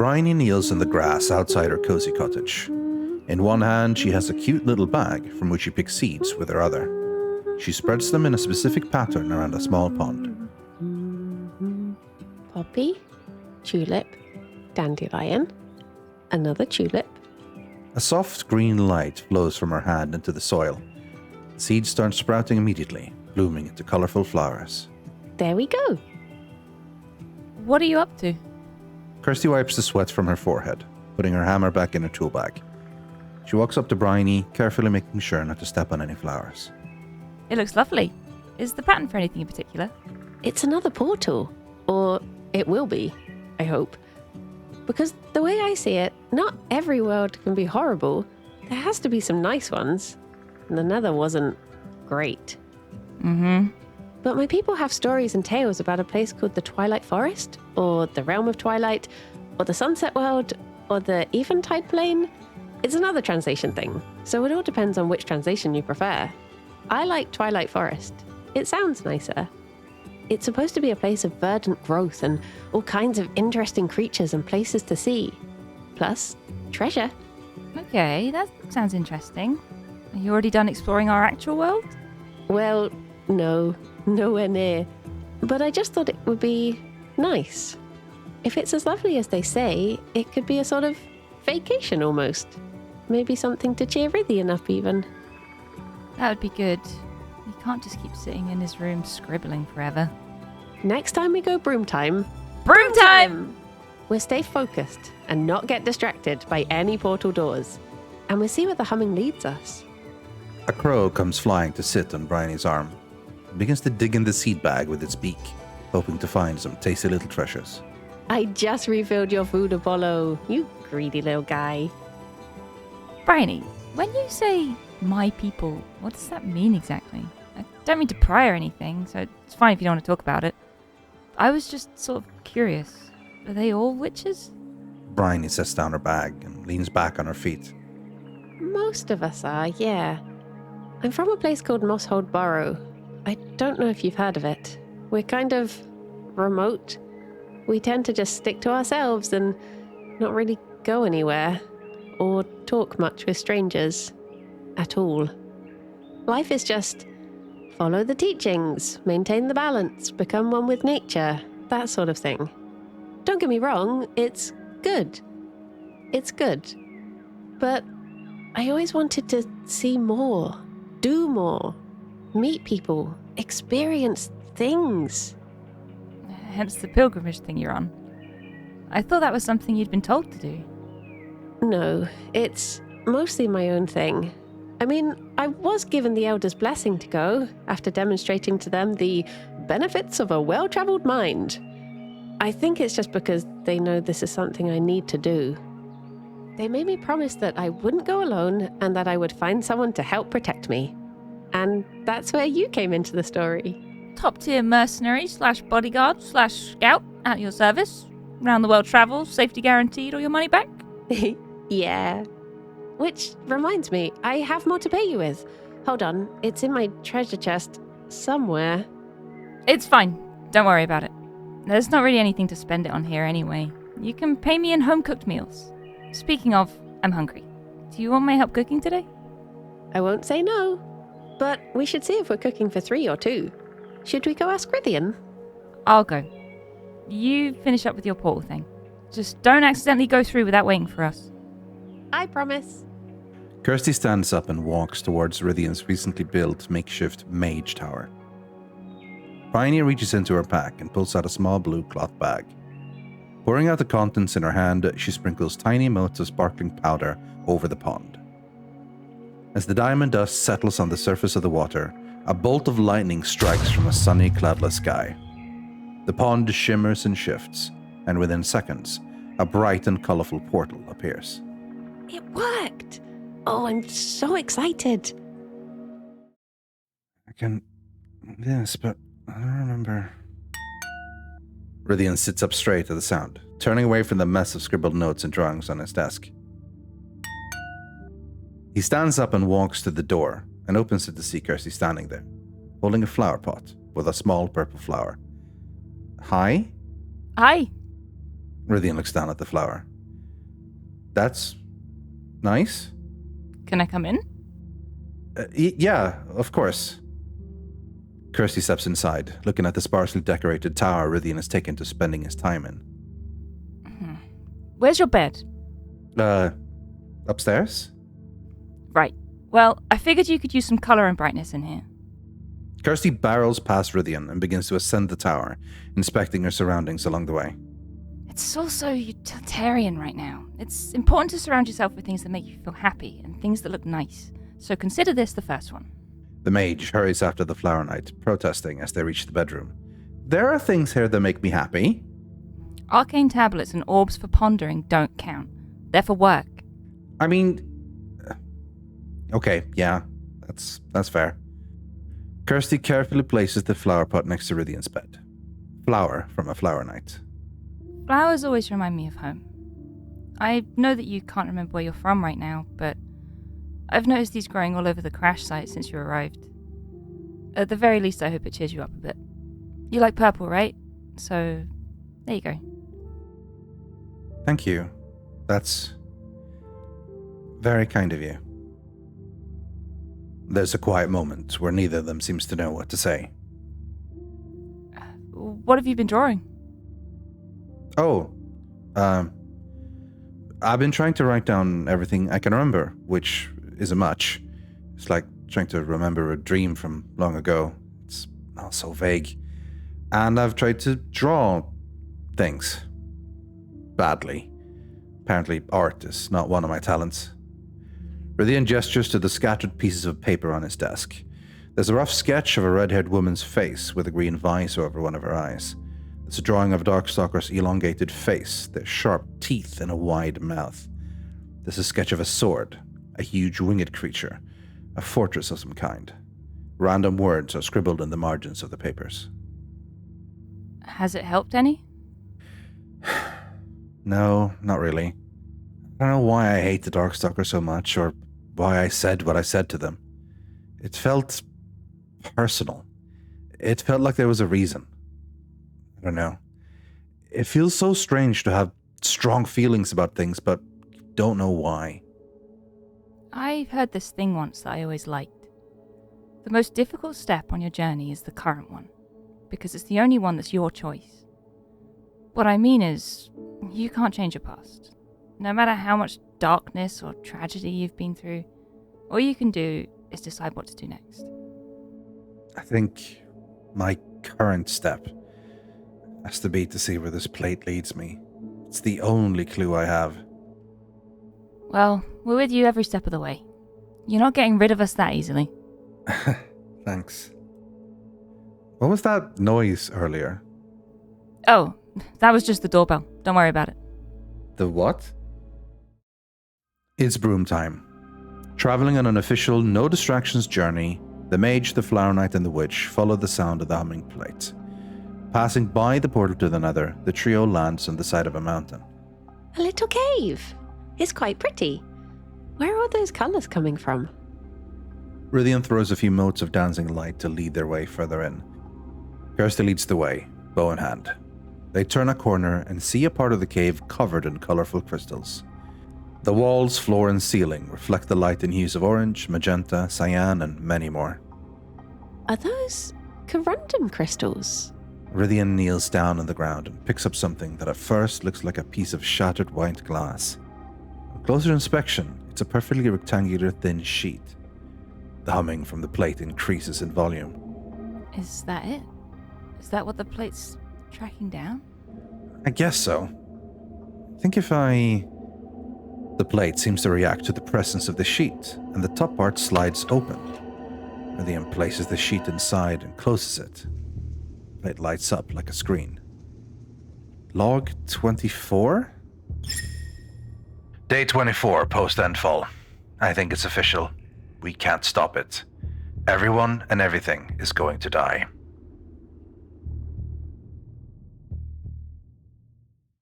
Briony kneels in the grass outside her cozy cottage. In one hand, she has a cute little bag from which she picks seeds with her other. She spreads them in a specific pattern around a small pond. Poppy, tulip, dandelion, another tulip. A soft green light flows from her hand into the soil. Seeds start sprouting immediately, blooming into colorful flowers. There we go. What are you up to? Kirsty wipes the sweat from her forehead, putting her hammer back in her tool bag. She walks up to Briony, carefully making sure not to step on any flowers. It looks lovely. Is the pattern for anything in particular? It's another portal. Or it will be, I hope. Because the way I see it, not every world can be horrible. There has to be some nice ones. And the Nether wasn't great. Mm-hmm. But my people have stories and tales about a place called the Twilight Forest, or the Realm of Twilight, or the Sunset World, or the Eventide Plane. It's another translation thing, so it all depends on which translation you prefer. I like Twilight Forest. It sounds nicer. It's supposed to be a place of verdant growth and all kinds of interesting creatures and places to see. Plus, treasure. Okay, that sounds interesting. Are you already done exploring our actual world? Well, no, nowhere near. But I just thought it would be nice. If it's as lovely as they say, it could be a sort of vacation almost. Maybe something to cheer Rythian up even. That would be good. He can't just keep sitting in his room scribbling forever. Next time we go broom time, Broom time! we'll stay focused and not get distracted by any portal doors. And we'll see where the humming leads us. A crow comes flying to sit on Briony's arm. It begins to dig in the seed bag with its beak, hoping to find some tasty little treasures. I just refilled your food, Apollo. You greedy little guy. Briony, when you say my people, what does that mean exactly? I don't mean to pry or anything, so it's fine if you don't want to talk about it. I was just sort of curious. Are they all witches? Briony sets down her bag and leans back on her feet. Most of us are, yeah. I'm from a place called Mosshold Burrow. I don't know if you've heard of it. We're kind of remote. We tend to just stick to ourselves and not really go anywhere or talk much with strangers at all. Life is just follow the teachings, maintain the balance, become one with nature, that sort of thing. Don't get me wrong, it's good. It's good. But I always wanted to see more, do more, meet people, experience things. Hence the pilgrimage thing you're on. I thought that was something you'd been told to do. No, it's mostly my own thing. I mean, I was given the Elder's blessing to go after demonstrating to them the benefits of a well-traveled mind. I think it's just because they know this is something I need to do. They made me promise that I wouldn't go alone and that I would find someone to help protect me. And that's where you came into the story. Top-tier mercenary / bodyguard / scout at your service. Round the world travel, safety guaranteed, or your money back. Yeah. Which reminds me, I have more to pay you with. Hold on, it's in my treasure chest somewhere. It's fine. Don't worry about it. There's not really anything to spend it on here anyway. You can pay me in home-cooked meals. Speaking of, I'm hungry. Do you want my help cooking today? I won't say no, but we should see if we're cooking for 3 or 2. Should we go ask Rythian? I'll go. You finish up with your portal thing. Just don't accidentally go through without waiting for us. I promise. Kirsty stands up and walks towards Rythian's recently built makeshift mage tower. Briony reaches into her pack and pulls out a small blue cloth bag. Pouring out the contents in her hand, she sprinkles tiny motes of sparkling powder over the pond. As the diamond dust settles on the surface of the water, a bolt of lightning strikes from a sunny, cloudless sky. The pond shimmers and shifts, and within seconds, a bright and colorful portal appears. It worked! Oh, I'm so excited. I can... Yes, but I don't remember... Rythian sits up straight at the sound, turning away from the mess of scribbled notes and drawings on his desk. He stands up and walks to the door, and opens it to see Kirsty standing there, holding a flower pot with a small purple flower. Hi? Hi. Rythian looks down at the flower, That's nice. Can I come in? Yeah, of course. Kirsty steps inside, looking at the sparsely decorated tower Rythian has taken to spending his time in. Where's your bed? Upstairs? Right. Well, I figured you could use some color and brightness in here. Kirsty barrels past Rythian and begins to ascend the tower, inspecting her surroundings along the way. It's also utilitarian right now. It's important to surround yourself with things that make you feel happy and things that look nice. So consider this the first one. The mage hurries after the Flower Knight, protesting as they reach the bedroom. There are things here that make me happy. Arcane tablets and orbs for pondering don't count. They're for work. I mean... Okay, yeah, that's fair. Kirsty carefully places the flower pot next to Rythian's bed. Flower from a Flower Knight. Flowers always remind me of home. I know that you can't remember where you're from right now, but I've noticed these growing all over the crash site since you arrived. At the very least, I hope it cheers you up a bit. You like purple, right? So, there you go. Thank you. That's very kind of you. There's a quiet moment where neither of them seems to know what to say. What have you been drawing? Oh, I've been trying to write down everything I can remember, which isn't much. It's like trying to remember a dream from long ago. It's all so vague. And I've tried to draw things. Badly. Apparently art is not one of my talents. Rythian gestures to the scattered pieces of paper on his desk. There's a rough sketch of a red-haired woman's face with a green visor over one of her eyes. There's a drawing of Darkstalker's elongated face, their sharp teeth, and a wide mouth. There's a sketch of a sword, a huge winged creature, a fortress of some kind. Random words are scribbled in the margins of the papers. Has it helped any? No, not really. I don't know why I hate the Darkstalker so much, or why I said what I said to them. It felt personal. It felt like there was a reason. I don't know. It feels so strange to have strong feelings about things, but don't know why. I've heard this thing once that I always liked. The most difficult step on your journey is the current one, because it's the only one that's your choice. What I mean is, you can't change your past. No matter how much darkness or tragedy you've been through, all you can do is decide what to do next. I think my current step has to be to see where this plate leads me. It's the only clue I have. Well, we're with you every step of the way. You're not getting rid of us that easily. Thanks. What was that noise earlier? Oh, that was just the doorbell. Don't worry about it. The what? It's broom time. Traveling on an official no distractions journey, the mage, the Flower Knight, and the witch follow the sound of the humming plate. Passing by the portal to the nether, the trio lands on the side of a mountain. A little cave. It's quite pretty. Where are those colours coming from? Rythian throws a few motes of dancing light to lead their way further in. Kirsty leads the way, bow in hand. They turn a corner and see a part of the cave covered in colourful crystals. The walls, floor, and ceiling reflect the light in hues of orange, magenta, cyan, and many more. Are those corundum crystals? Rythian kneels down on the ground and picks up something that at first looks like a piece of shattered white glass. On closer inspection, it's a perfectly rectangular thin sheet. The humming from the plate increases in volume. Is that it? Is that what the plate's tracking down? I guess so. The plate seems to react to the presence of the sheet, and the top part slides open. Rythian places the sheet inside and closes it. The plate lights up like a screen. Log 24? Day 24 post-endfall. I think it's official. We can't stop it. Everyone and everything is going to die.